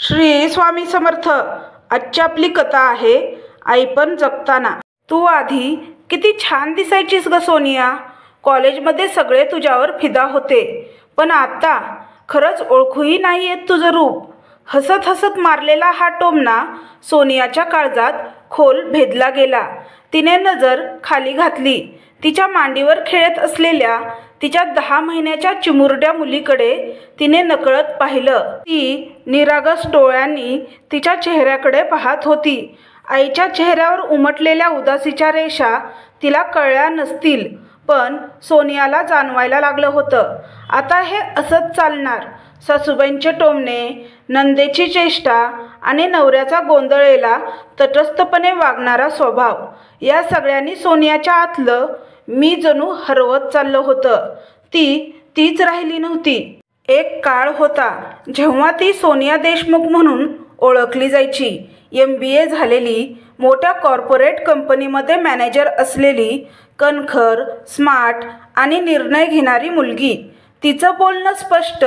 श्री स्वामी समर्थ। आजची आपली कथा आहे आई पण जगताना। तू आधी किती छान दिसायचीस ग सोनिया। कॉलेजमध्ये सगळे तुझ्यावर फिदा होते, पण आता खरंच ओळखूही नाही येत तुझं रूप। हसत हसत मारलेला हा टोमणा सोनियाच्या काळजात खोल भेदला गेला। तिने नजर खाली घातली। तिच्या मांडीवर खेळत असलेल्या तिच्या 10 महिन्याच्या चिमुरड्या मुलीकडे तिने नकळत पाहिलं। ती निरागस डोळ्यांनी तिच्या चेहऱ्याकडे पाहत होती। आईच्या चेहऱ्यावर उमटलेल्या उदासीच्या रेषा तिला कळल्या नसतील, पण सोनियाला जाणवायला लागलं होतं, आता हे असंच चालणार। सासूबाईंचे टोमणे, नंदेची चेष्टा आणि नवऱ्याचा गोंधळेला तटस्थपणे वागणारा स्वभाव, या सगळ्यांनी सोनियाच्या आतलं मी जणू हरवत चाललं होतं। तीच राहिली नव्हती। एक काळ होता जेव्हा ती सोनिया देशमुख म्हणून ओळखली जायची। MBA झालेली, मोठ्या कॉर्पोरेट कंपनीमध्ये मॅनेजर असलेली, कणखर, स्मार्ट आणि निर्णय घेणारी मुलगी। तिचं बोलणं स्पष्ट,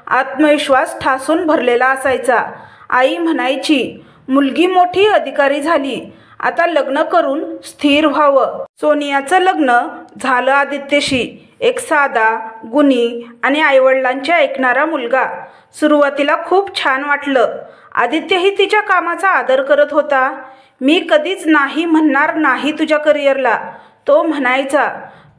आत्मविश्वास ठासून भरलेला असायचा। आई म्हणायची, मुलगी मोठी अधिकारी झाली, आता लग्न करून स्थिर व्हावं। सोनियाचं लग्न झालं आदित्यशी, एक साधा, गुणी आणि आईवडिलांचे ऐकणारा मुलगा। सुरुवातीला खूप छान वाटलं। आदित्यही तिच्या कामाचा आदर करत होता। मी कधीच नाही म्हणणार नाही तुझ्या करिअरला, तो म्हणायचा।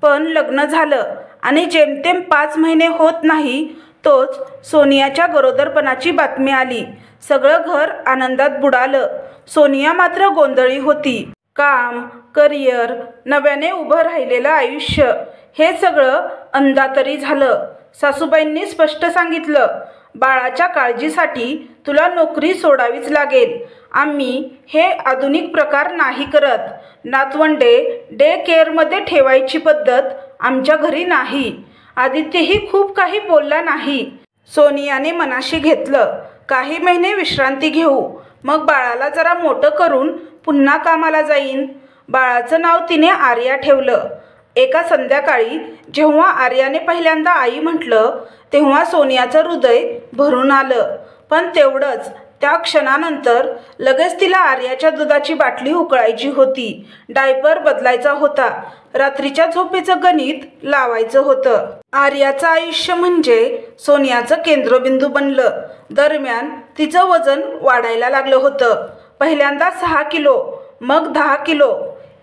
पण लग्न झालं आणि जेमतेम 5 महिने होत नाही तोच सोनियाच्या गरोदरपणाची बातमी आली। सगळं घर आनंदात बुडालं। सोनिया मात्र गोंधळी होती। काम, करिअर, नव्याने उभं राहिलेलं आयुष्य, हे सगळं अंधातरी झालं। सासूबाईंनी स्पष्ट सांगितलं, बाळाच्या काळजीसाठी तुला नोकरी सोडावीच लागेल। आम्ही हे आधुनिक प्रकार नाही करत। नातवंडे डे केअरमध्ये ठेवायची पद्धत आमच्या घरी नाही। आदित्यही खूप काही बोलला नाही। सोनियाने मनाशी घेतलं, काही महिने विश्रांती घेऊ, मग बाळाला जरा मोठं करून पुन्हा कामाला जाईन। बाळाचं नाव तिने आर्या ठेवलं। एका संध्याकाळी जेव्हा आर्याने पहिल्यांदा आई म्हटलं, तेव्हा सोनियाचं हृदय भरून आलं। पण तेवढंच, त्या क्षणानंतर लगेच तिला आर्याच्या दुधाची बाटली उकळायची होती, डायपर बदलायचा होता, रात्रीच्या झोपेचं गणित लावायचं होतं। आर्याचं आयुष्य म्हणजे सोनियाचं केंद्रबिंदू बनलं। दरम्यान तिचं वजन वाढायला लागलं होतं। पहिल्यांदा 6 किलो, मग 10 किलो।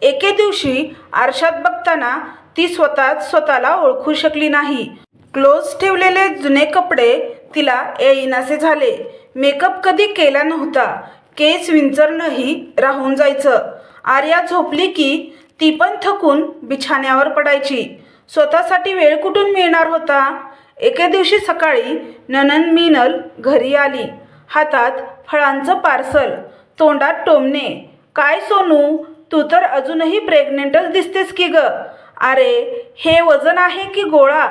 एके दिवशी आरशात बघताना ती स्वतःला ओळखू शकली नाही। क्लोज ठेवलेले जुने कपडे तिला येईनासे झाले। मेकअप कधी केला नव्हता, केस विंचरणंही राहून जायचं। आर्या झोपली की ती पण थकून बिछाण्यावर पडायची। स्वतःसाठी वेळ कुठून मिळणार होता। एके दिवशी सकाळी नणंद मीनल घरी आली, हातात फळांचं पार्सल, तोंडात टोमणे। काय सोनू, तू तर अजूनही प्रेग्नेंटच दिसतेस की ग। अरे, हे वजन आहे की गोळा।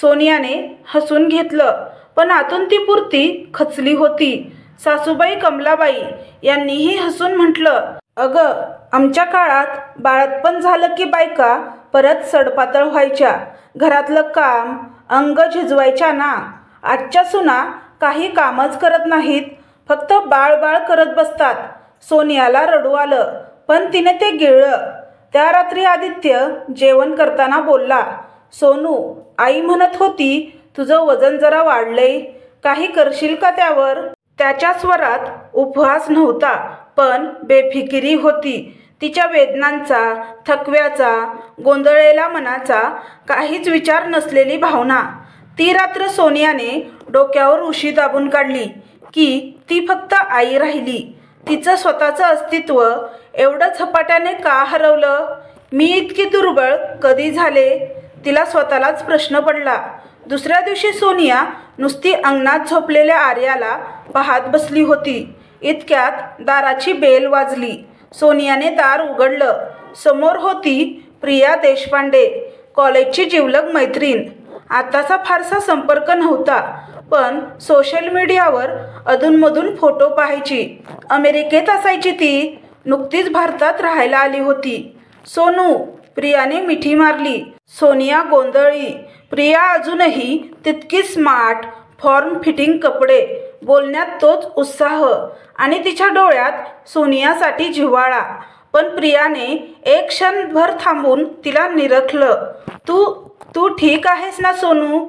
सोनियाने हसून घेतलं, पण आतून ती पुरती खचली होती। सासूबाई कमलाबाई यांनीही हसून म्हटलं, अगं, आमच्या काळात बाळंतपण झालं की बायका परत सडपातळ व्हायच्या, घरातलं काम, अंग झिजवायच्या ना। आजच्या सुना काही कामच करत नाहीत, फक्त बाळ करत बसतात। सोनियाला रडू आलं, पण तिने ते गिळलं। त्या रात्री आदित्य जेवण करताना बोलला, सोनू, आई म्हणत होती तुझं वजन जरा वाढलंय, काही करशील का त्यावर? त्याच्या स्वरात उपहास नव्हता, पण बेफिकिरी होती। तिच्या वेदनांचा, थकव्याचा, गोंधळलेल्या मनाचा काहीच विचार नसलेली भावना। ती रात्र सोनियाने डोक्यावर उशी दाबून काढली की ती फक्त आई राहिली। तिचं स्वतःचं अस्तित्व एवढं झपाट्याने का हरवलं? मी इतकी दुर्बळ कधी झाले? तिला स्वतःलाच प्रश्न पडला। दुसऱ्या दिवशी सोनिया नुसती अंगणात झोपलेल्या आर्याला पाहत बसली होती। इतक्यात दाराची बेल वाजली। सोनियाने दार उघडलं। समोर होती प्रिया देशपांडे, कॉलेजची जिवलग मैत्रीण। आताचा फारसा संपर्क नव्हता, पण सोशल मीडियावर अधूनमधून फोटो पाहायची। अमेरिकेत असायची ती, नुकतीच भारतात राहायला आली होती। सोनू, प्रियाने मिठी मारली। सोनिया गोंधळली। प्रिया अजूनही तितकी स्मार्ट, फॉर्म फिटिंग कपडे, बोलण्यात तोच उत्साह आणि तिच्या डोळ्यात सोनियासाठी जिव्हाळा. पण प्रियाने एक क्षणभर थांबून तिला निरखलं. तू तू ठीक आहेस ना सोनू?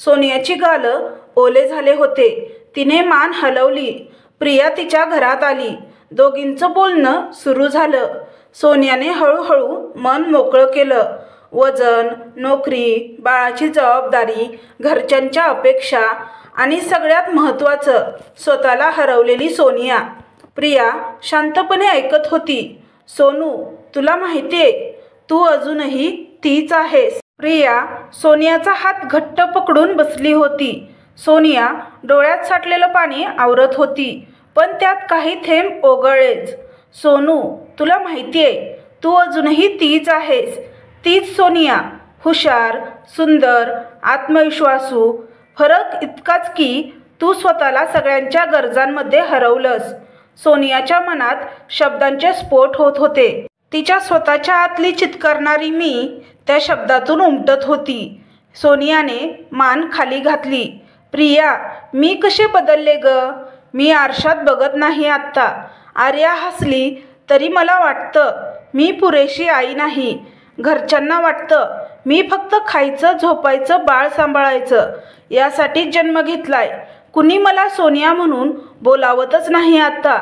सोनियाची गालं ओले झाले होते. तिने मान हलवली. प्रिया तिच्या घरात आली. दोघींचं बोलणं सुरू झालं. सोनियाने हळूहळू मन मोकळं केलं. वजन, नोकरी, बाळाची जबाबदारी, घरच्यांच्या अपेक्षा आणि सगळ्यात महत्त्वाचं स्वतःला हरवलेली सोनिया. प्रिया शांतपणे ऐकत होती. सोनू, तुला माहिती आहे, तू अजूनही तीच आहेस. प्रिया सोनियाचा हात घट्ट पकडून बसली होती. सोनिया डोळ्यात साठलेलं पाणी आवरत होती, पण त्यात काही थेंब ओघळलेच. सोनू, तुला माहिती आहे, तू अजूनही तीच आहेस. तीच सोनिया, हुशार, सुंदर, आत्मविश्वासू. फरक इतकाच की तू स्वतःला सगळ्यांच्या गरजांमध्ये हरवलंस. सोनियाच्या मनात शब्दांचे स्फोट होत होते. तिच्या स्वतःच्या आतली चित्कारणारी मी त्या शब्दातून उमटत होती. सोनियाने मान खाली घातली. प्रिया, मी कसे बदलले ग? मी आरशात बघत नाही आत्ता. आर्या हसली तरी मला वाटतं मी पुरेशी आई नाही. घरच्यांना वाटतं मी फक्त खायचं, झोपायचं, बाळ सांभाळायचं यासाठीच जन्म घेतलाय. कुणी मला सोनिया म्हणून बोलावतच नाही आत्ता.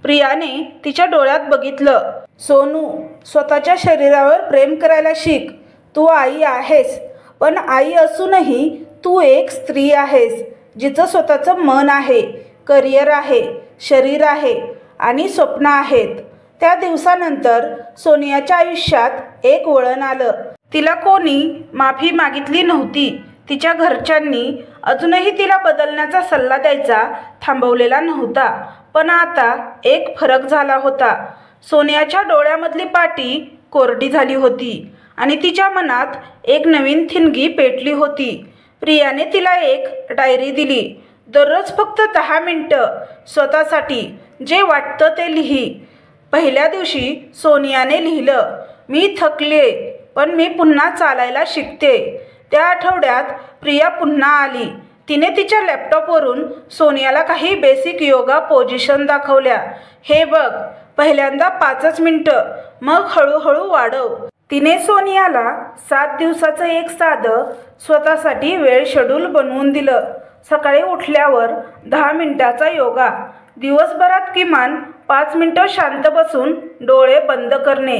प्रियाने तिच्या डोळ्यात बघितलं. सोनू, स्वतःच्या शरीरावर प्रेम करायला शिक. तू आई आहेस, पण आई असूनही तू एक स्त्री आहेस जिचं स्वतःचं मन आहे, करिअर आहे, शरीर आहे आणि स्वप्न आहेत. त्या दिवसानंतर सोनियाच्या आयुष्यात एक वळण आलं. तिला कोणी माफी मागितली नव्हती. तिच्या घरच्यांनी अजूनही तिला बदलण्याचा सल्ला द्यायचा थांबवलेला नव्हता. पण आता एक फरक झाला होता. सोनियाच्या डोळ्यामधली पाटी कोरडी झाली होती आणि तिच्या मनात एक नवीन ठिणगी पेटली होती. प्रियाने तिला एक डायरी दिली. दररोज फक्त 10 मिनिटं स्वतःसाठी जे वाटतं ते लिही. पहिल्या दिवशी सोनियाने लिहिलं, मी थकले, पण मी पुन्हा चालायला शिकते. त्या आठवड्यात प्रिया पुन्हा आली. तिने तिच्या लॅपटॉपवरून सोनियाला काही बेसिक योगा पोझिशन दाखवल्या. हे बघ, पहिल्यांदा 5 मिनिटं, मग हळूहळू वाढव. तिने सोनियाला 7 दिवसाचं एक साधं स्वतःसाठी वेळ शेड्यूल बनवून दिलं. सकाळी उठल्यावर 10 मिनिटाचा योगा, दिवसभरात किमान 5 मिनिटं शांत बसून डोळे बंद करणे,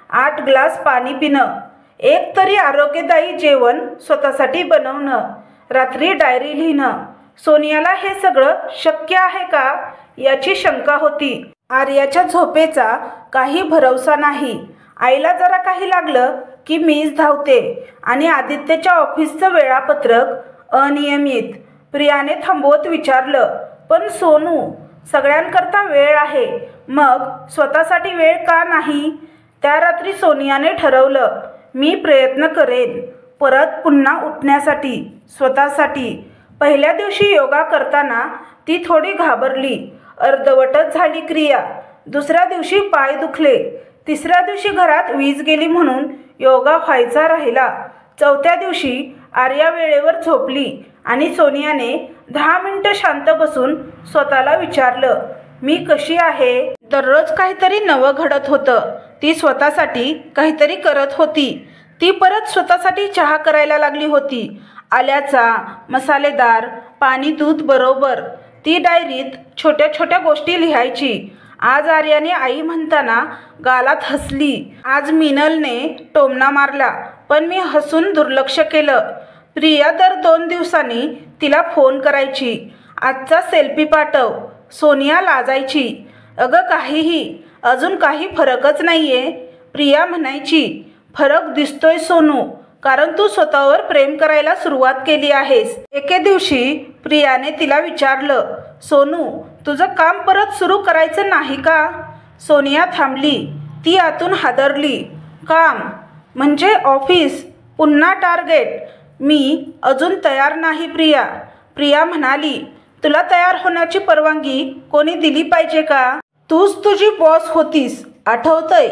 8 ग्लास पाणी पिणं, एक तरी आरोग्यदायी जेवण स्वतःसाठी बनवणं, रात्री डायरी लिहिणं. सोनियाला हे सगळं शक्य आहे का याची शंका होती. आर्याच्या झोपेचा काही भरवसा नाही. आईला जरा काही लागलं की मीच धावते आणि आदित्यच्या ऑफिसचं वेळापत्रक अनियमित. प्रियाने थांबवत विचारलं, पण सोनू, सगळ्यांकरता वेळ आहे, मग स्वतःसाठी वेळ का नाही? त्या रात्री सोनियाने ठरवलं, मी प्रयत्न करेन परत पुन्हा उठण्यासाठी, स्वतःसाठी. पहिल्या दिवशी योगा करताना ती थोडी घाबरली. अर्धवटच झाली क्रिया. दुसऱ्या दिवशी पाय दुखले. तिसऱ्या दिवशी घरात वीज गेली म्हणून योगा व्हायचा राहिला. चौथ्या दिवशी आर्या वेळेवर झोपली आणि सोनियाने 10 मिनिटं शांत बसून स्वतःला विचारलं, मी कशी आहे? दररोज काहीतरी नवं घडत होतं. ती स्वतःसाठी काहीतरी करत होती. ती परत स्वतःसाठी चहा करायला लागली होती, आल्याचा, मसालेदार, पाणी दूध बरोबर. ती डायरीत छोट्या छोट्या गोष्टी लिहायची. आज आर्याने आई म्हणताना गालात हसली. आज मिनलने टोमणा मारला, पण मी हसून दुर्लक्ष केलं. प्रिया दर 2 दिवसांनी तिला फोन करायची. आजचा सेल्फी पाठव. सोनिया लाजायची. अगं काहीही, अजून काही फरकच नाहीये. प्रिया म्हणायची, फरक दिसतोय सोनू, कारण तू स्वतःवर प्रेम करायला सुरुवात केली आहेस. एके दिवशी प्रियाने तिला विचारलं, सोनू, तुझं काम परत सुरू करायचं नाही का? सोनिया थांबली. ती आतून हादरली. काम म्हणजे ऑफिस, पुन्हा टार्गेट. मी अजून तयार नाही प्रिया. प्रिया म्हणाली, तुला तयार होण्याची परवानगी कोणी दिली पाहिजे का? तूच तुझी बॉस होतीस, आठवतंय?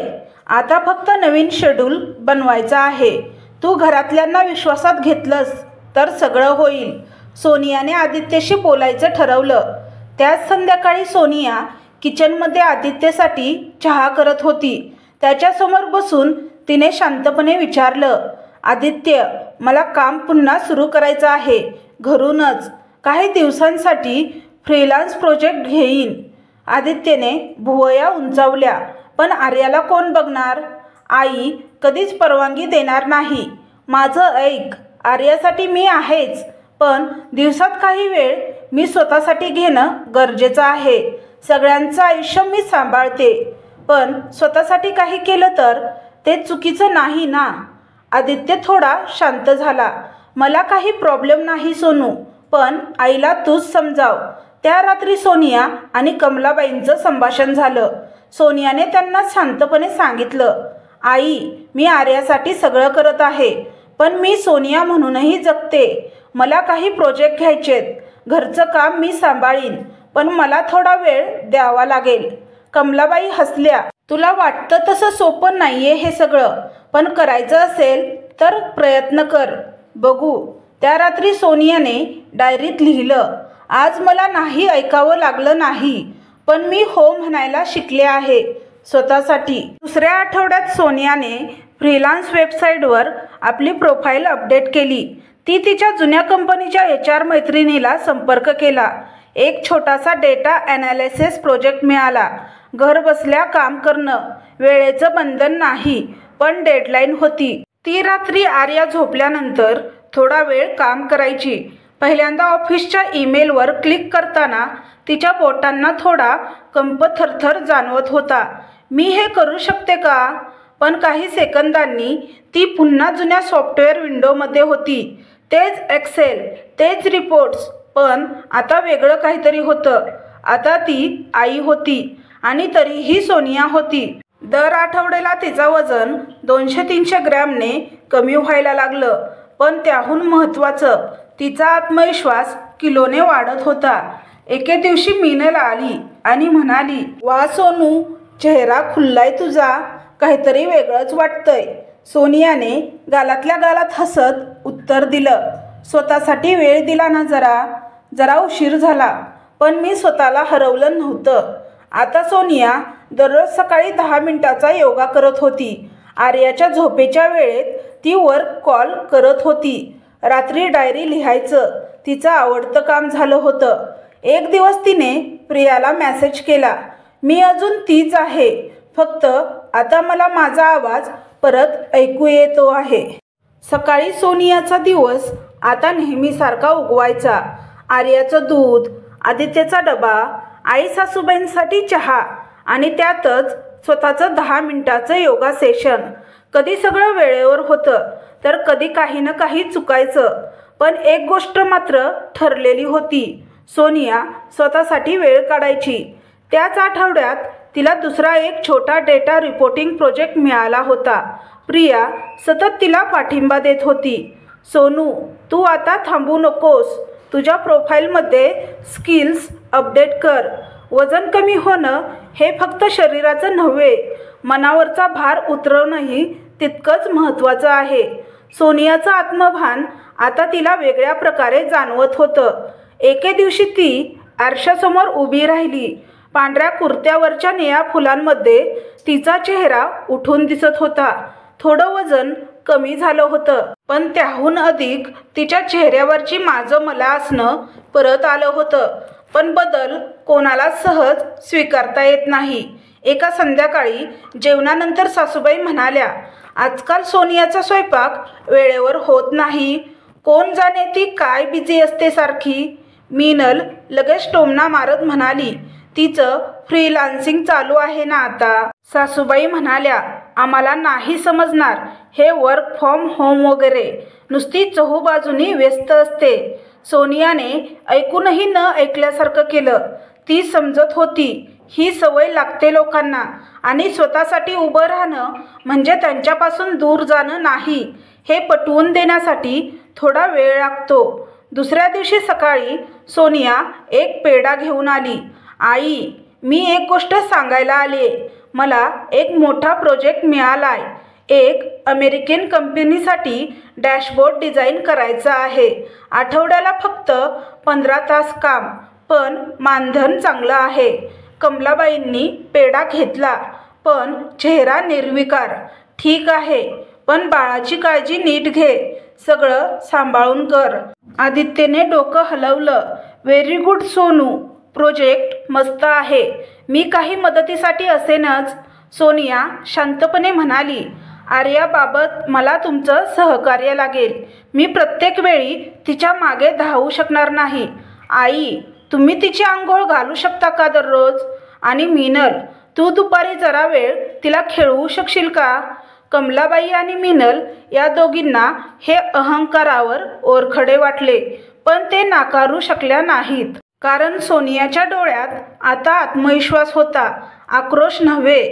आता फक्त नवीन शेड्यूल बनवायचा आहे. तू घरातल्यांना विश्वासात घेतलंस तर सगळं होईल. सोनियाने आदित्यशी बोलायचं ठरवलं. त्याच संध्याकाळी सोनिया किचनमध्ये आदित्यसाठी चहा करत होती. त्याच्यासमोर बसून तिने शांतपणे विचारलं, आदित्य, मला काम पुन्हा सुरू करायचं आहे, घरूनच. काही दिवसांसाठी फ्रीलान्स प्रोजेक्ट घेईन. आदित्यने भुवया उंचावल्या. पण आर्याला कोण बघणार? आई कधीच परवानगी देणार नाही. माझं ऐक, आर्यासाठी मी आहेच, पण दिवसात काही वेळ मी स्वतःसाठी घेणं गरजेचं आहे. सगळ्यांचं आयुष्य मी सांभाळते, पण स्वतःसाठी काही केलं तर ते चुकीचं नाही ना. आदित्य थोडा शांत झाला. मला काही प्रॉब्लेम नाही सोनू, पण आईला तूच समजाव. त्या रात्री सोनिया आणि कमलाबाईंचं संभाषण झालं. सोनियाने त्यांना शांतपणे सांगितलं, आई, मी आर्यासाठी सगळं करत आहे, पण मी सोनिया म्हणूनही जगते. मला काही प्रोजेक्ट घ्यायचेत, घरचं काम मी सांभाळीन, पण मला थोडा वेळ द्यावा लागेल. कमलाबाई हसल्या. तुला वाटतं तसं सोपं नाहीये हे सगळं, पण करायचं असेल तर प्रयत्न कर, बघू. त्या रात्री सोनियाने डायरीत लिहिलं, आज मला नाही ऐकावं लागलं नाही, पण मी हो म्हणायला शिकले आहे स्वतःसाठी. दुसऱ्या आठवड्यात सोनियाने फ्रीलान्स वेबसाईटवर आपली प्रोफाईल अपडेट केली. ती तिच्या जुन्या कंपनीच्या HR मैत्रिणीला संपर्क केला. एक छोटासा डेटा ॲनालिसिस प्रोजेक्ट मिळाला. घर बसल्या काम करणं, वेळेचं बंधन नाही, पण डेडलाईन होती. ती रात्री आर्या झोपल्यानंतर थोडा वेळ काम करायची. पहिल्यांदा ऑफिसच्या ईमेलवर क्लिक करताना तिच्या बोटांना थोडा कंप थरथर जाणवत होता. मी हे करू शकते का? पण काही सेकंदांनी ती पुन्हा जुन्या सॉफ्टवेअर विंडोमध्ये होती. तेच एक्सेल, तेच रिपोर्ट्स, पण आता वेगळं काहीतरी होतं. आता ती आई होती आणि तरीही सोनिया होती. दर आठवड्याला तिचं वजन 200-300 ग्रॅमने कमी व्हायला लागलं, पण त्याहून महत्त्वाचं, तिचा आत्मविश्वास किलोने वाढत होता. एके दिवशी मीनल आली आणि म्हणाली, वा सोनू, चेहरा खुललाय तुझा, काहीतरी वेगळंच वाटतंय. सोनियाने गालातल्या गालात हसत उत्तर दिलं, स्वतःसाठी वेळ दिला ना जरा उशीर झाला, पण मी स्वतःला हरवलं नव्हतं. आता सोनिया दररोज सकाळी 10 मिनिटाचा योगा करत होती. आर्याच्या झोपेच्या वेळेत ती वर्क कॉल करत होती. रात्री डायरी लिहायचं तिचं आवडतं काम झालं होतं. एक दिवस तिने प्रियाला मेसेज केला, मी अजून तीच आहे, फक्त आता मला माझा आवाज परत ऐकू येतो आहे. सकाळी सोनियाचा दिवस आता नेहमीसारखा उगवायचा. आर्याचं दूध, आदित्यचा डबा, आई सासूबाईंसाठी चहा आणि त्यातच स्वतःचं 10 मिनिटाचं योगा सेशन. कधी सगळं वेळेवर होतं, तर कधी काही ना काही चुकायचं. पण एक गोष्ट मात्र ठरलेली होती, सोनिया स्वतःसाठी वेळ काढायची. त्याच आठवड्यात तिला दुसरा एक छोटा डेटा रिपोर्टिंग प्रोजेक्ट मिळाला होता. प्रिया सतत तिला पाठिंबा देत होती. सोनू, तू आता थांबू नकोस, तुझ्या प्रोफाईलमध्ये स्किल्स अपडेट कर. वजन कमी होणं हे फक्त शरीराचं नव्हे, मनावरचा भार उतरवणंही तितकंच महत्त्वाचं आहे. सोनियाचं आत्मभान आता तिला वेगळ्या प्रकारे जाणवत होतं. एके दिवशी ती आरशासमोर उभी राहिली. पांढऱ्या कुर्त्यावरच्या निळ्या फुलांमध्ये तिचा चेहरा उठून दिसत होता. थोडं वजन कमी झालं होतं, पण त्याहून अधिक तिच्या चेहऱ्यावरची माझं मला असणं परत आलं होतं. पण बदल कोणाला सहज स्वीकारता येत नाही. एका संध्याकाळी जेवणानंतर सासूबाई म्हणाल्या, आजकाल सोनियाचा स्वयंपाक वेळेवर होत नाही, कोण जाणे ती काय बिझी असते सारखी. मीनल लगेच टोमणा मारत म्हणाली, तिचं फ्रीलान्सिंग चालू आहे ना आता. सासूबाई म्हणाल्या, आम्हाला नाही समजणार हे वर्क फ्रॉम होम वगैरे, नुसती चहूबाजूनी व्यस्त असते. सोनियाने ऐकूनही न ऐकल्यासारखं केलं. ती समजत होती ही सवय लागते लोकांना, आणि स्वतःसाठी उभं राहणं म्हणजे त्यांच्यापासून दूर जाणं नाही, हे पटवून देण्यासाठी थोडा वेळ लागतो. दुसऱ्या दिवशी सकाळी सोनिया एक पेढा घेऊन आली. आई, मी एक गोष्ट सांगायला आले. मला एक मोठा प्रोजेक्ट मिळालाय. एक अमेरिकन कंपनीसाठी डॅशबोर्ड डिझाईन करायचा आहे. आठवड्याला फक्त 15 तास काम, पण मानधन चांगलं आहे. कमलाबाईंनी पेढा घेतला, पण चेहरा निर्विकार. ठीक आहे, पण बाळाची काळजी नीट घे. सगळं सांभाळून कर. आदित्यने डोकं हलवलं. Very good Sonu. प्रोजेक्ट मस्त आहे. मी काही मदतीसाठी असेनच. सोनिया शांतपणे म्हणाली. आर्याबाबत मला तुमचं सहकार्य लागेल. मी प्रत्येक वेळी तिच्या मागे धावू शकणार नाही. आई, तुम्ही तिची अंघोळ घालू शकता का दररोज? आणि मिनल, तू दुपारी जरा वेळ तिला खेळवू शकशील का? कमलाबाई आणि मिनल या दोघींना हे अहंकारावर ओरखडे वाटले, पण ते नाकारू शकल्या नाहीत. कारण सोनियाच्या डोळ्यात आता आत्मविश्वास होता, आक्रोश नव्हे.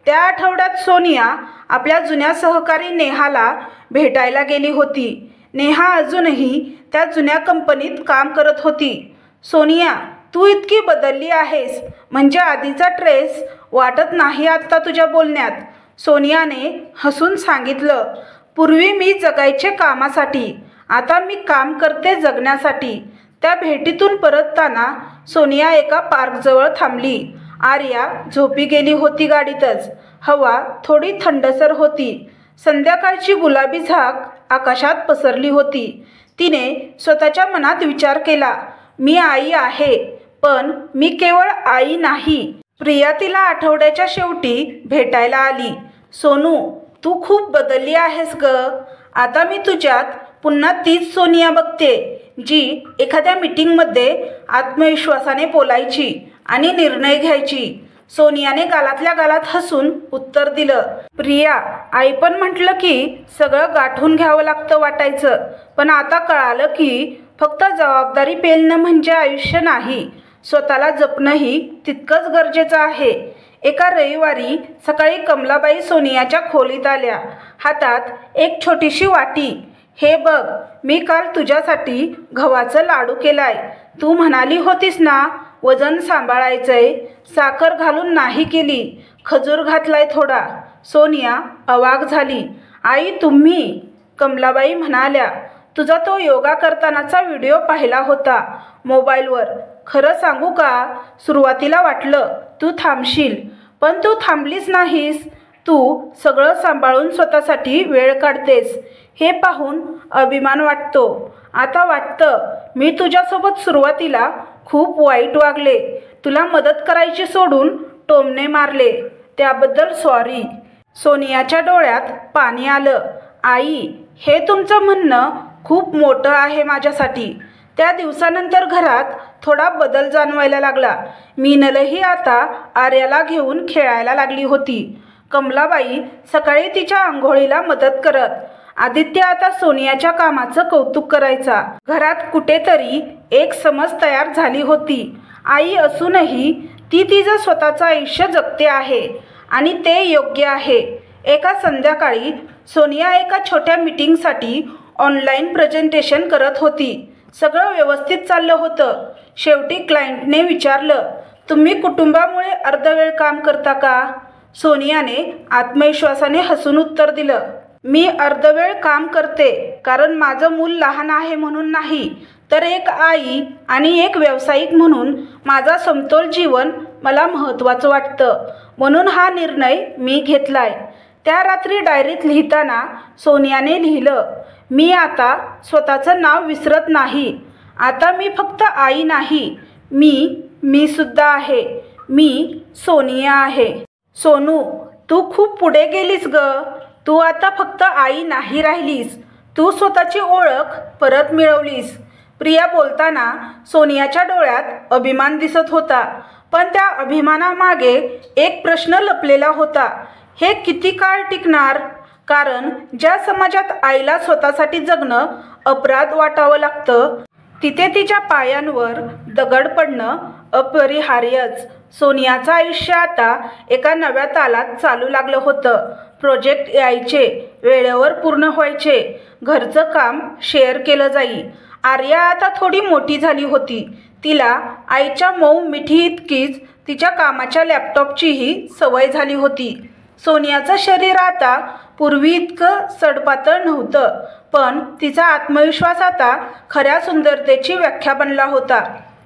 त्या आठवड्यात सोनिया आपल्या जुन्या सहकारी नेहाला भेटायला गेली होती. नेहा अजूनही त्या जुन्या कंपनीत काम करत होती. सोनिया, तू इतकी बदलली आहेस, म्हणजे आधीचा ट्रेस वाटत नाही आत्ता तुझ्या बोलण्यात. सोनियाने हसून सांगितलं. पूर्वी मी जगायचे कामासाठी, आता मी काम करते जगण्यासाठी. त्या भेटीतून परतताना सोनिया एका पार्कजवळ थांबली. आर्या झोपी गेली होती गाडीतच. हवा थोडी थंडसर होती. संध्याकाळची गुलाबी झाक आकाशात पसरली होती. तिने स्वतःच्या मनात विचार केला, मी आई आहे, पण मी केवळ आई नाही. प्रिया तिला आठवड्याच्या शेवटी भेटायला आली. सोनू, तू खूप बदलली आहेस ग. आता मी तुझ्यात पुन्हा तीच सोनिया बघते, जी एखाद्या मीटिंगमध्ये आत्मविश्वासाने बोलायची आणि निर्णय घ्यायची. सोनियाने गालातल्या गालात हसून उत्तर दिलं. प्रिया, आई पण म्हटलं की सगळं गाठून घ्यावं लागतं वाटायचं, पण आता कळालं की फक्त जबाबदारी पेलणं म्हणजे आयुष्य नाही, स्वतःला जपणंही तितकंच गरजेचं आहे. एका रविवारी सकाळी कमलाबाई सोनियाच्या खोलीत आल्या. हातात एक छोटीशी वाटी. हे बघ, मी काल तुझ्यासाठी गव्हाचं लाडू केलाय. तू म्हणाली होतीस ना वजन सांभाळायचंय. साखर घालून नाही केली, खजूर घातलाय थोडा. सोनिया अवाक झाली. आई, तुम्ही? कमलाबाई म्हणाल्या. तुझा तो योगा करतानाचा व्हिडिओ पाहिला होता मोबाईलवर. खरं सांगू का, सुरुवातीला वाटलं तू थांबशील, पण तू थांबलीच नाहीस. तू सगळं सांभाळून स्वतःसाठी वेळ काढतेस, हे पाहून अभिमान वाटतो. आता वाटतं मी तुझ्यासोबत सुरुवातीला खूप वाईट वागले, तुला मदत करायची सोडून टोमणे मारले, त्याबद्दल सॉरी. सोनियाच्या डोळ्यात पाणी आलं. आई, हे तुमचं म्हणणं खूप मोठं आहे माझ्यासाठी. त्या दिवसानंतर घरात थोडा बदल जाणवायला लागला. मिनलही आता आर्याला घेऊन खेळायला लागली होती. कमलाबाई सकाळी तिच्या आंघोळीला मदत करत. आदित्य आता सोनियाच्या कामाचं कौतुक करायचा. घरात कुठेतरी एक समज तयार झाली होती. आई असूनही ती तिचं स्वतःचं आयुष्य जगते आहे आणि ते योग्य आहे. एका संध्याकाळी सोनिया एका छोट्या मीटिंगसाठी ऑनलाईन प्रेझेंटेशन करत होती. सगळं व्यवस्थित चाललं होतं. शेवटी क्लायंटने विचारलं, तुम्ही कुटुंबामुळे अर्धवेळ काम करता का? सोनियाने आत्मविश्वासाने हसून उत्तर दिलं, मी अर्धवेळ काम करते, कारण माझं मूल लहान आहे म्हणून नाही, तर एक आई आणि एक व्यावसायिक म्हणून माझा समतोल जीवन मला महत्त्वाचं वाटतं. म्हणून हा निर्णय मी घेतलाय. त्या रात्री डायरीत लिहिताना सोनियाने लिहिलं, मी आता स्वतःचं नाव विसरत नाही. आता मी फक्त आई नाही, मी सुद्धा आहे. मी सोनिया आहे. सोनू, तू खूप पुढे गेलीस ग. तू आता फक्त आई नाही राहिलीस, तू स्वतःची ओळख परत मिळवलीस. प्रिया बोलताना सोनियाच्या डोळ्यात अभिमान दिसत होता, पण त्या अभिमानामागे एक प्रश्न लपलेला होता. हे किती काळ टिकणार? कारण ज्या समाजात आईला स्वतःसाठी जगणं अपराध वाटावं लागतं, तिथे तिच्या पायांवर दगड पडणं अपरिहार्यच. सोनियाचं आयुष्य आता एका नव्या तालात चालू लागलं होतं. प्रोजेक्ट यायचे, वेळेवर पूर्ण व्हायचे, घरचं काम शेअर केलं जाई. आर्या आता थोडी मोठी झाली होती. तिला आईच्या मऊ मिठी इतकीच तिच्या कामाच्या लॅपटॉपचीही सवय झाली होती. सोनियाचं शरीर आता पूर्वी इतकं सडपातळ नव्हतं, पण तिचा आत्मविश्वास आता खऱ्या सुंदरतेची व्याख्या बनला होता.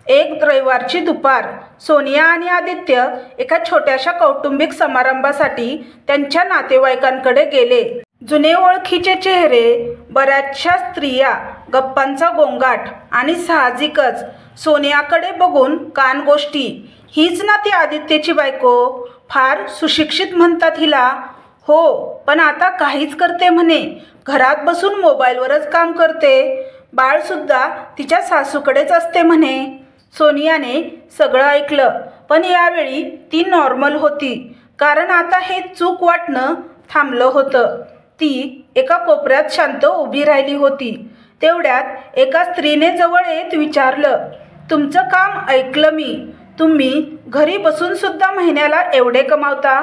एक रविवारची दुपार सोनिया आणि आदित्य एका छोट्याशा कौटुंबिक समारंभासाठी त्यांच्या नातेवाईकांकडे गेले. जुने ओळखीचे चेहरे, बऱ्याचशा स्त्रिया, गप्पांचा गोंगाट आणि साहजिकच सोनियाकडे बघून कानगोष्टी. हीच ना ती आदित्यची बायको? फार सुशिक्षित म्हणतात हिला. हो, पण आता काहीच करते म्हणे. घरात बसून मोबाईलवरच काम करते. बाळसुद्धा तिच्या सासूकडेच असते म्हणे. सोनियाने सगळं ऐकलं, पण यावेळी ती नॉर्मल होती. कारण आता हे चूक वाटणं थांबलं होतं. ती एका कोपऱ्यात शांत उभी राहिली होती. तेवढ्यात एका स्त्रीने जवळ येत विचारलं, तुमचं काम ऐकलं मी. तुम्ही घरी बसून सुद्धा महिन्याला एवढे कमावता?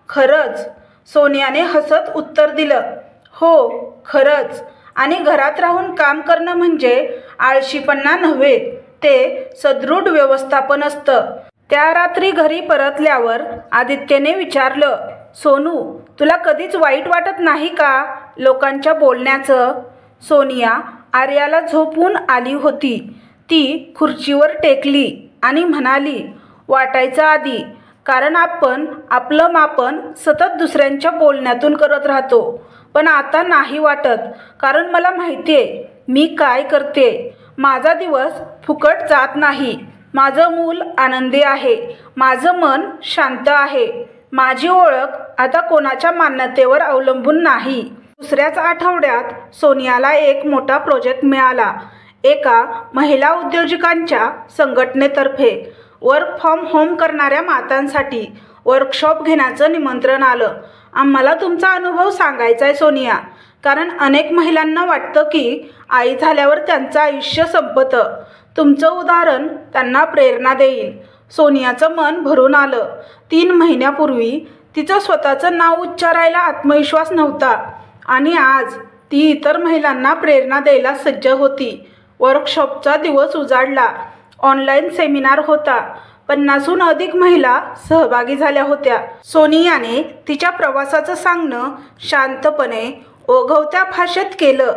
खरंच? सोनियाने हसत उत्तर दिलं, हो खरंच. आणि घरात राहून काम करणं म्हणजे आळशीपणा नव्हे, ते सदृढ व्यवस्थापन असतं. त्या रात्री घरी परतल्यावर आदित्यने विचारलं, सोनू, तुला कधीच वाईट वाटत नाही का लोकांच्या बोलण्याचं? सोनिया आर्याला झोपून आली होती. ती खुर्चीवर टेकली आणि म्हणाली, वाटायचं आधी. कारण आपण आपलं मापन सतत दुसऱ्यांच्या बोलण्यातून करत राहतो. पण आता नाही वाटत, कारण मला माहिती आहे मी काय करते. माझा दिवस फुकट जात नाही. माझं मूल आनंदी आहे. माझं मन शांत आहे. माझी ओळख आता कोणाच्या मान्यतेवर अवलंबून नाही. दुसऱ्याच आठवड्यात सोनियाला एक मोठा प्रोजेक्ट मिळाला. एका महिला उद्योजकांच्या संघटनेतर्फे वर्क फ्रॉम होम करणाऱ्या मातांसाठी वर्कशॉप घेण्याचं निमंत्रण आलं. आम्हाला तुमचा अनुभव सांगायचा आहे सोनिया, कारण अनेक महिलांना वाटतं की आई झाल्यावर त्यांचं आयुष्य संपतं. तुमचं उदाहरण त्यांना प्रेरणा देईल. सोनियाचं मन भरून आलं. 3 महिन्यापूर्वी तिचं स्वतःचं नाव उच्चारायला आत्मविश्वास नव्हता आणि आज ती इतर महिलांना प्रेरणा द्यायला सज्ज होती. वर्कशॉपचा दिवस उजाडला. ऑनलाईन सेमिनार होता. 50हून अधिक महिला सहभागी झाल्या होत्या. सोनियाने तिच्या प्रवासाचं सांगणं शांतपणे ओघवत्या भाषेत केलं.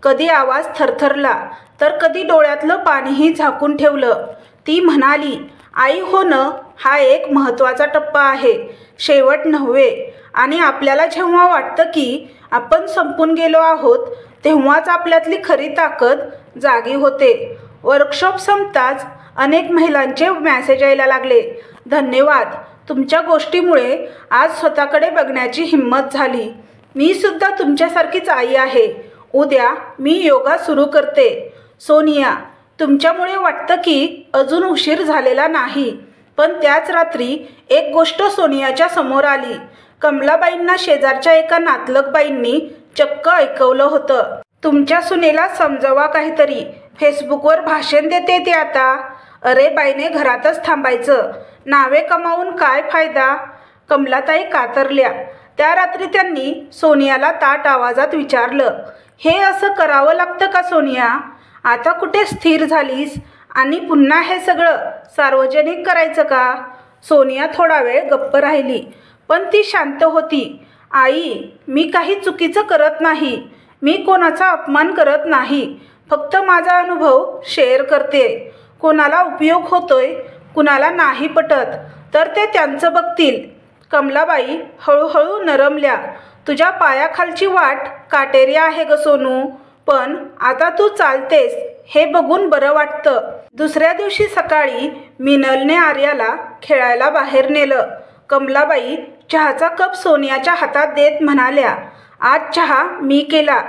कधी आवाज थरथरला तर कधी डोळ्यातलं पाणीही झाकून ठेवलं. ती म्हणाली, आई होणं हा एक महत्त्वाचा टप्पा आहे, शेवट नव्हे. आणि आपल्याला जेव्हा वाटतं की आपण संपून गेलो आहोत, तेव्हाच आपल्यातली खरी ताकद जागी होते. वर्कशॉप संपताच अनेक महिलांचे मेसेज यायला लागले. धन्यवाद, तुमच्या गोष्टीमुळे आज स्वतःकडे बघण्याची हिंमत झाली. मी सुद्धा तुमच्यासारखीच आई आहे. उद्या मी योगा सुरू करते. सोनिया, तुमच्यामुळे वाटतं की अजून उशीर झालेला नाही. पण त्याच रात्री एक गोष्ट सोनियाच्या समोर आली. कमलाबाईंना शेजारच्या एका नातलगबाईंनी चक्क ऐकवलं होतं. तुमच्या सुनेला समजवा काहीतरी. फेसबुकवर भाषण देते ती आता. अरे बाईने घरातच थांबायचं. नावे कमावून काय फायदा? कमलाताई कातरल्या. त्या रात्री त्यांनी सोनियाला ताठ आवाजात विचारलं, हे असं करावं लागतं का सोनिया? आता कुठे स्थिर झालीस आणि पुन्हा हे सगळं सार्वजनिक करायचं का? सोनिया थोडा वेळ गप्प राहिली, पण ती शांत होती. आई, मी काही चुकीचं करत नाही. मी कोणाचा अपमान करत नाही. फक्त माझा अनुभव शेअर करते. कोणाला उपयोग होतोय, कुणाला नाही पटत, तर ते त्यांचं बघतील. कमलाबाई हळूहळू नरमल्या. तुझ्या पायाखालची वाट काटेरी आहे ग सोनू, पण आता तू चालतेस हे बघून बरं वाटतं. दुसऱ्या दिवशी सकाळी मिनलने आर्याला खेळायला बाहेर नेलं. कमलाबाई चहाचा कप सोनियाच्या हातात देत म्हणाल्या, आज चहा मी केला,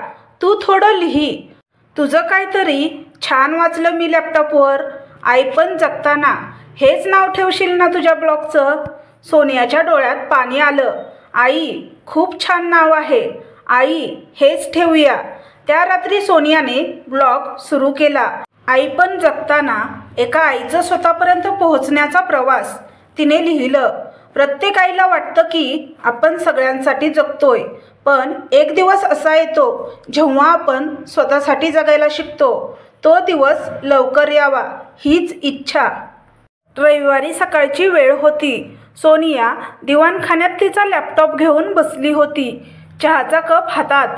तू थोडं लिही. तुझं काहीतरी छान वाचलं मी लॅपटॉपवर. आई पण जगताना हेच नाव ठेवशील ना तुझ्या ब्लॉगचं? सोनियाच्या डोळ्यात पाणी आलं. आई, खूप छान नाव आहे. आई, हेच ठेवूया. त्या रात्री सोनियाने ब्लॉग सुरू केला. आई पण जगताना, एका आईचं स्वतःपर्यंत पोहोचण्याचा प्रवास तिने लिहिलं. प्रत्येक आईला वाटतं की आपण सगळ्यांसाठी जगतोय, पण एक दिवस असा येतो जेव्हा आपण स्वतःसाठी जगायला शिकतो. तो दिवस लवकर यावा हीच इच्छा. रविवारी सकाळची वेळ होती. सोनिया दिवाणखान्यात तिचा लॅपटॉप घेऊन बसली होती. चहाचा कप हातात,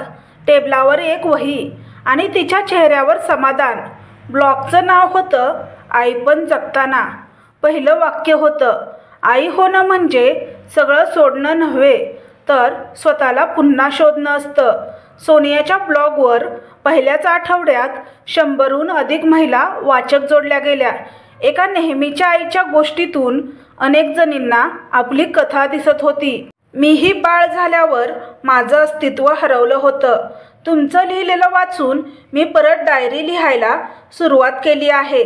टेबलावर एक वही आणि तिच्या चेहऱ्यावर समाधान. ब्लॉगचं नाव होतं आई पण जगताना. पहिलं वाक्य होतं, आई होणं म्हणजे सगळं सोडणं नव्हे, तर स्वतःला पुन्हा शोधणं असतं. सोनियाच्या ब्लॉगवर पहिल्याच आठवड्यात 100हून अधिक महिला वाचक जोडल्या गेल्या. एका नेहमीच्या आईच्या गोष्टीतून अनेक जणींना आपली कथा दिसत होती. मीही बाळ झाल्यावर माझं अस्तित्व हरवलं होतं. तुमचं लिहिलेलं वाचून मी परत डायरी लिहायला सुरुवात केली आहे.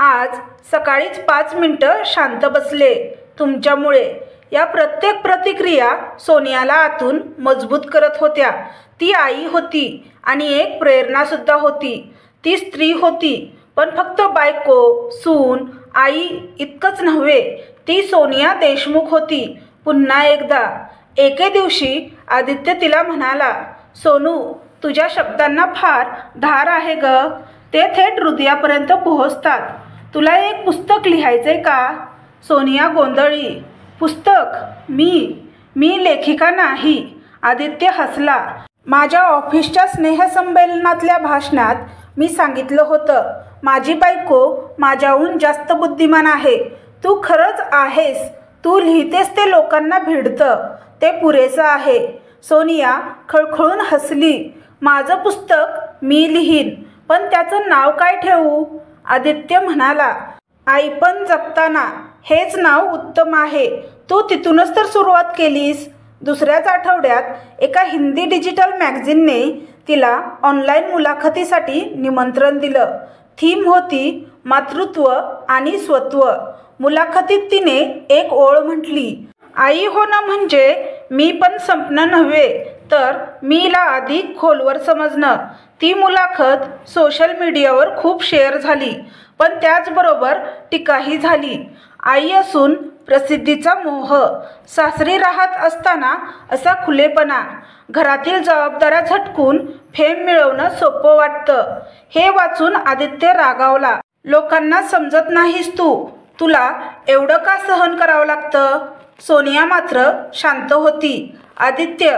आज सकाळीच 5 मिनिटं शांत बसले तुमच्यामुळे. या प्रत्येक प्रतिक्रिया सोनियाला आतून मजबूत करत होत्या. ती आई होती आणि एक प्रेरणासुद्धा होती. ती स्त्री होती, पण फक्त बायको, सून, आई इतकंच नव्हे, ती सोनिया देशमुख होती. पुन्हा एकदा एके दिवशी आदित्य तिला म्हणाला, सोनू, तुझ्या शब्दांना फार धार आहे ग. ते थेट हृदयापर्यंत पोहोचतात. तुला एक पुस्तक लिहायचंय का? सोनिया गोंधळली. पुस्तक? मी लेखिका नाही. आदित्य हसला. माझ्या ऑफिसच्या स्नेहसंमेलनातल्या भाषणात मी सांगितलं होतं, माझी बायको माझ्याहून जास्त बुद्धिमान आहे. तू खरंच आहेस. तू लिहितेस ते लोकांना भिडतं. ते पुरेसं आहे. सोनिया खळखळून हसली. माझं पुस्तक मी लिहीन, पण त्याचं नाव काय ठेवू? आदित्य म्हणाला, आई पण जगताना. हेच नाव उत्तम आहे. तू तिथूनच तर सुरुवात केलीस. दुसऱ्याच आठवड्यात एका हिंदी डिजिटल मॅगझिनने तिला ऑनलाईन मुलाखतीसाठी निमंत्रण दिलं. थीम होती मातृत्व आणि स्वत्व. मुलाखतीत तिने एक ओळ म्हटली, आई होणं म्हणजे मी पण संपणं नव्हे, तर मीला अधिक खोलवर समजणं. ती मुलाखत सोशल मीडियावर खूप शेअर झाली, पण त्याचबरोबर टीकाही झाली. आई असून प्रसिद्धीचा मोह, सासरी राहत असताना असा खुलेपणा, घरातील जबाबदाऱ्या झटकून फेम मिळवणं सोपं वाटतं. हे वाचून आदित्य रागावला. लोकांना समजत नाहीस तू. तुला एवढं का सहन करावं लागतं? सोनिया मात्र शांत होती. आदित्य,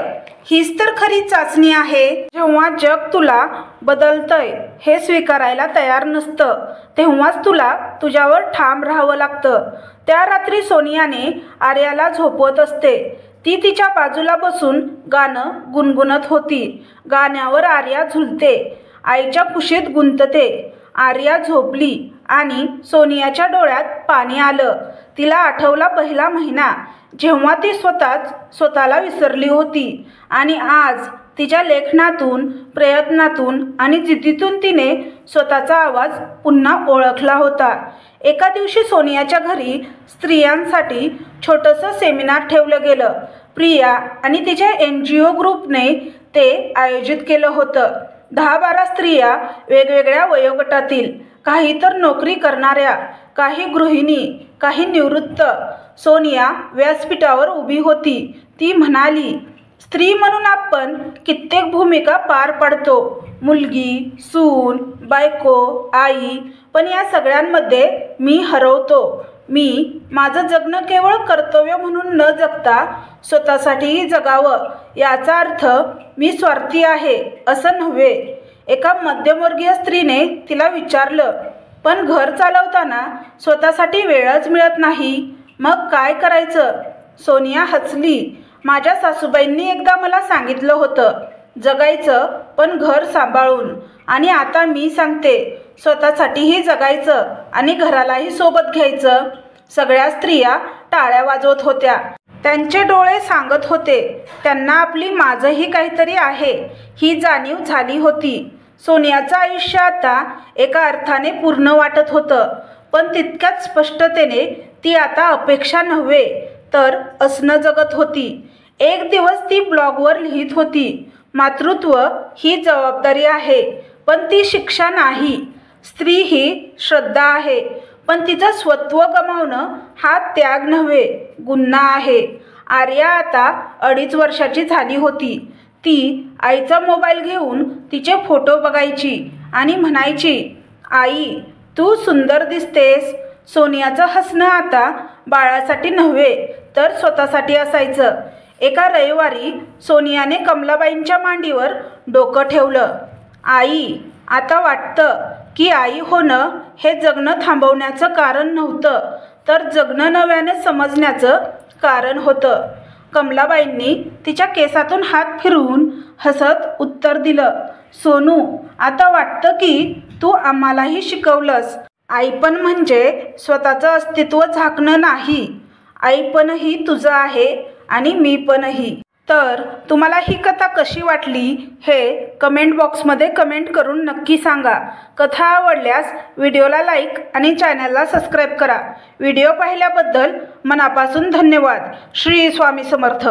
हीच तर खरी चाचणी आहे. जेव्हा जग तुला बदलतंय हे स्वीकारायला तयार नसतं, तेव्हाच तुला तुझ्यावर ठाम राहावं लागतं. त्या रात्री सोनियाने आर्याला झोपवत असते. ती तिच्या बाजूला बसून गाणं गुणगुणत होती. गाण्यावर आर्या झुलते, आईच्या कुशीत गुंतते. आर्या झोपली आणि सोनियाच्या डोळ्यात पाणी आलं. तिला आठवला पहिला महिना, जेव्हा ती स्वतःला विसरली होती. आणि आज तिच्या लेखनातून, प्रयत्नातून आणि जिद्दीतून तिने स्वतःचा आवाज पुन्हा ओळखला होता. एका दिवशी सोनियाच्या घरी स्त्रियांसाठी छोटंसं सेमिनार ठेवलं गेलं. प्रिया आणि तिच्या NGO ग्रुपने ते आयोजित केलं होतं. 10-12 स्त्रिया, वेगवेगळ्या वयोगटातील, काही तर नोकरी करणाऱ्या, काही गृहिणी, काही निवृत्त. सोनिया व्यासपीठावर उभी होती. ती म्हणाली, स्त्री म्हणून आपण कित्येक भूमिका पार पाडतो. मुलगी, सून, बायको, आई. पण या सगळ्यांमध्ये मी हरवतो. मी माझं जगणं केवळ कर्तव्य म्हणून न जगता स्वतःसाठीही जगावं. याचा अर्थ मी स्वार्थी आहे असं नव्हे. एका मध्यमवर्गीय स्त्रीने तिला विचारलं, पण घर चालवताना स्वतःसाठी वेळच मिळत नाही, मग काय करायचं? सोनिया हसली. माझ्या सासूबाईंनी एकदा मला सांगितलं होतं, जगायचं पण घर सांभाळून. आणि आता मी सांगते, स्वतःसाठीही जगायचं आणि घरालाही सोबत घ्यायचं. सगळ्या स्त्रिया टाळ्या वाजवत होत्या. त्यांचे डोळे सांगत होते, त्यांना आपली माझंही काहीतरी आहे ही जाणीव झाली होती. सोनियाचं आयुष्य आता एका अर्थाने पूर्ण वाटत होतं, पण तितक्याच स्पष्टतेने ती आता अपेक्षा नव्हे तर असणं जगत होती. एक दिवस ती ब्लॉगवर लिहित होती, मातृत्व ही जबाबदारी आहे, पण ती शिक्षा नाही. स्त्री ही श्रद्धा आहे, पण तिचं स्वत्व गमावणं हा त्याग नव्हे, गुन्हा आहे. आर्या आता 2.5 वर्षाची झाली होती. ती आईचा मोबाईल घेऊन तिचे फोटो बघायची आणि म्हणायची, आई तू सुंदर दिसतेस. सोनियाचं हसणं आता बाळासाठी नव्हे तर स्वतःसाठी असायचं. एका रविवारी सोनियाने कमलाबाईंच्या मांडीवर डोकं ठेवलं. आई, आता वाटतं की आई होणं हे जगणं थांबवण्याचं कारण नव्हतं, तर जगणं नव्याने समजण्याचं कारण होतं. कमलाबाईंनी तिच्या केसातून हात फिरवून हसत उत्तर दिलं, सोनू, आता वाटतं की तू आम्हालाही शिकवलंस. आईपण म्हणजे स्वतःचं अस्तित्व झाकणं नाही. आईपणही तुझं आहे आणि मी पणही. तर तुम्हाला ही कथा कशी वाटली हे कमेंट बॉक्समध्ये कमेंट करून नक्की सांगा. कथा आवडल्यास व्हिडिओला लाईक आणि चॅनलला सबस्क्राईब करा. व्हिडिओ पाहिल्याबद्दल मनापासून धन्यवाद. श्री स्वामी समर्थ.